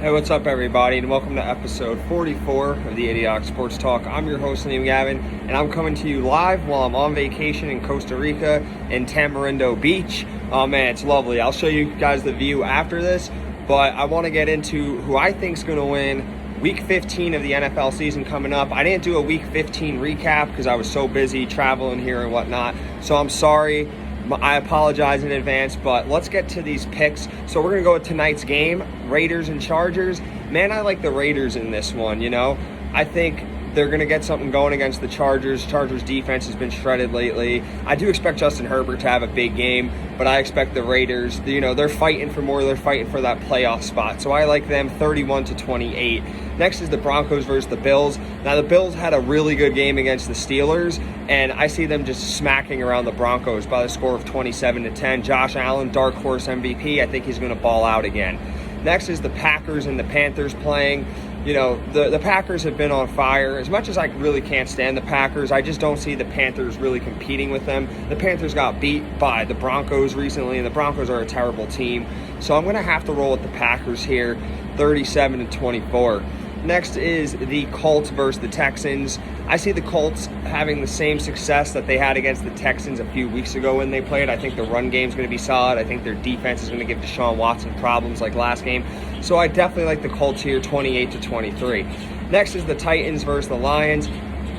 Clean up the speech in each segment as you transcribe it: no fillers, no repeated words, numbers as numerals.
Hey, what's up, everybody, and welcome to episode 44 of the Idiotic Sports Talk. I'm your host, Liam Gavin, and I'm coming to you live while I'm on vacation in Costa Rica in Tamarindo Beach. Oh man, it's lovely. I'll show you guys the view after this, but I want to get into who I think is going to win Week 15 of the NFL season coming up. I didn't do a Week 15 recap because I was so busy traveling here and whatnot, so I'm sorry. I apologize in advance, but let's get to these picks. So we're going to go with tonight's game, Raiders and Chargers. Man, I like the Raiders in this one, I think they're going to get something going against the Chargers. Chargers defense has been shredded lately. I do expect Justin Herbert to have a big game, but I expect the Raiders, they're fighting for more. They're fighting for that playoff spot. So I like them 31-28. Next is the Broncos versus the Bills. Now, the Bills had a really good game against the Steelers, and I see them just smacking around the Broncos by the score of 27-10. Josh Allen, dark horse MVP. I think he's going to ball out again. Next is the Packers and the Panthers playing. The Packers have been on fire. As much as I really can't stand the Packers, I just don't see the Panthers really competing with them. The Panthers got beat by the Broncos recently, and the Broncos are a terrible team. So I'm going to have to roll with the Packers here, 37-24. Next is the Colts versus the Texans. I see the Colts having the same success that they had against the Texans a few weeks ago when they played. I think the run game is going to be solid. I think their defense is going to give Deshaun Watson problems like last game. So I definitely like the Colts here, 28-23. Next is the Titans versus the Lions.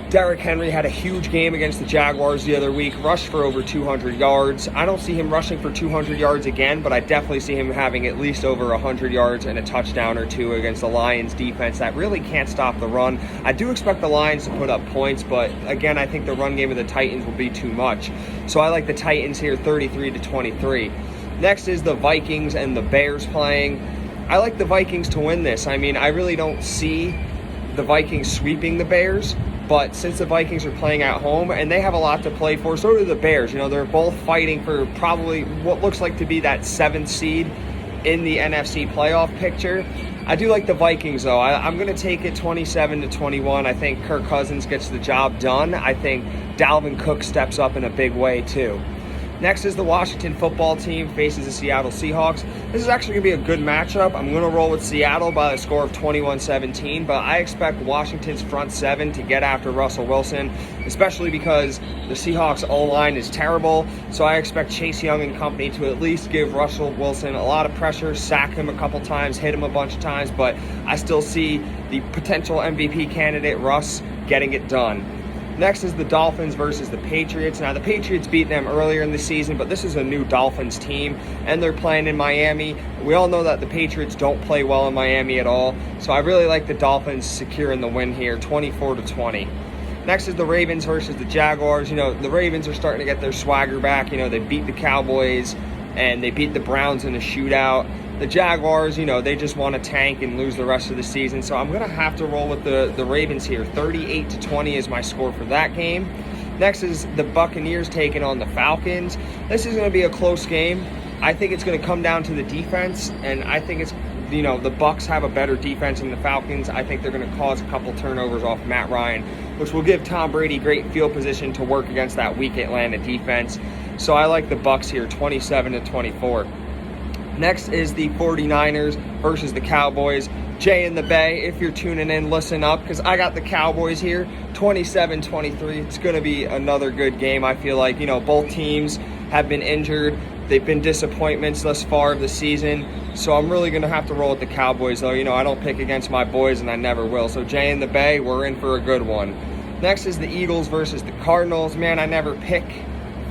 Derrick Henry had a huge game against the Jaguars the other week, rushed for over 200 yards. I don't see him rushing for 200 yards again, but I definitely see him having at least over 100 yards and a touchdown or two against the Lions defense that really can't stop the run. I do expect the Lions to put up points, but again, I think the run game of the Titans will be too much. So I like the Titans here, 33-23. Next is the Vikings and the Bears playing. I like the Vikings to win this. I really don't see the Vikings sweeping the Bears. But since the Vikings are playing at home and they have a lot to play for, so do the Bears. They're both fighting for probably what looks like to be that 7th seed in the NFC playoff picture. I do like the Vikings, though. I'm going to take it 27-21. I think Kirk Cousins gets the job done. I think Dalvin Cook steps up in a big way, too. Next is the Washington football team faces the Seattle Seahawks. This is actually going to be a good matchup. I'm going to roll with Seattle by the score of 21-17, but I expect Washington's front seven to get after Russell Wilson, especially because the Seahawks O-line is terrible. So I expect Chase Young and company to at least give Russell Wilson a lot of pressure, sack him a couple times, hit him a bunch of times, but I still see the potential MVP candidate, Russ, getting it done. Next is the Dolphins versus the Patriots. Now, the Patriots beat them earlier in the season, but this is a new Dolphins team, and they're playing in Miami. We all know that the Patriots don't play well in Miami at all, so I really like the Dolphins securing the win here, 24-20. Next is the Ravens versus the Jaguars. The Ravens are starting to get their swagger back. They beat the Cowboys, and they beat the Browns in a shootout. The Jaguars, they just want to tank and lose the rest of the season. So I'm going to have to roll with the Ravens here. 38-20 is my score for that game. Next is the Buccaneers taking on the Falcons. This is going to be a close game. I think it's going to come down to the defense, and I think it's, the Bucs have a better defense than the Falcons. I think they're going to cause a couple turnovers off Matt Ryan, which will give Tom Brady great field position to work against that weak Atlanta defense. So I like the Bucs here, 27-24. Next is the 49ers versus the Cowboys. Jay in the Bay, if you're tuning in, listen up, because I got the Cowboys here, 27-23. It's going to be another good game. I feel like, both teams have been injured. They've been disappointments thus far of the season. So I'm really going to have to roll with the Cowboys, though. I don't pick against my boys, and I never will. So Jay in the Bay, we're in for a good one. Next is the Eagles versus the Cardinals. Man, I never pick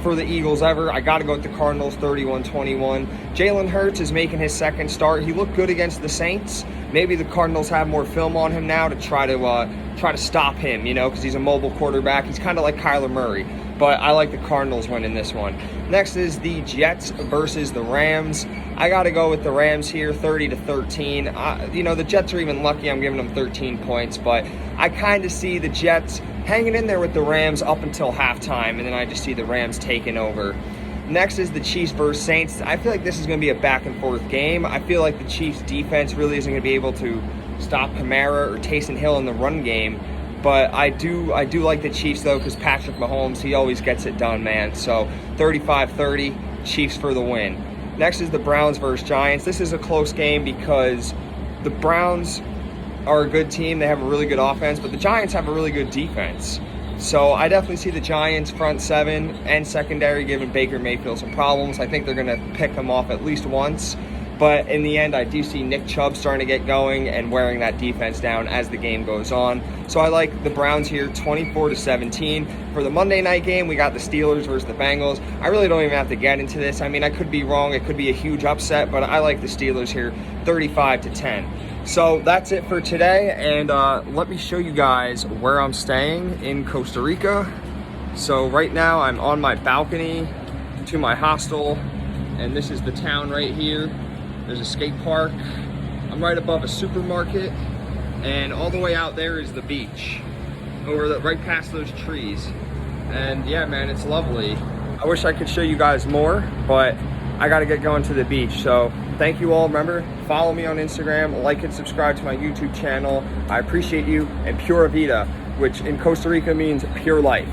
for the Eagles ever. I got to go with the Cardinals, 31-21. Jalen Hurts is making his second start. He looked good against the Saints. Maybe the Cardinals have more film on him now to try to stop him, because he's a mobile quarterback. He's kind of like Kyler Murray. But I like the Cardinals winning this one. Next is the Jets versus the Rams. I got to go with the Rams here, 30-13. The Jets are even lucky I'm giving them 13 points, but I kind of see the Jets hanging in there with the Rams up until halftime, and then I just see the Rams taking over. Next is the Chiefs versus Saints. I feel like this is going to be a back-and-forth game. I feel like the Chiefs' defense really isn't going to be able to stop Kamara or Taysom Hill in the run game. But I do like the Chiefs, though, because Patrick Mahomes, he always gets it done, man. So 35-30, Chiefs for the win. Next is the Browns versus Giants. This is a close game because the Browns are a good team. They have a really good offense, but the Giants have a really good defense. So I definitely see the Giants front seven and secondary giving Baker Mayfield some problems. I think they're going to pick him off at least once. But in the end, I do see Nick Chubb starting to get going and wearing that defense down as the game goes on. So I like the Browns here 24-17. For the Monday night game, we got the Steelers versus the Bengals. I really don't even have to get into this. I mean, I could be wrong. It could be a huge upset, but I like the Steelers here 35-10. So that's it for today, and let me show you guys where I'm staying in Costa Rica. So right now I'm on my balcony to my hostel, and this is the town right here. There's a skate park. I'm right above a supermarket, and all the way out there is the beach, right past those trees. And yeah, man, it's lovely. I wish I could show you guys more, but I gotta get going to the beach. So thank you all. Remember, follow me on Instagram, like and subscribe to my YouTube channel. I appreciate you, and Pura Vida, which in Costa Rica means pure life.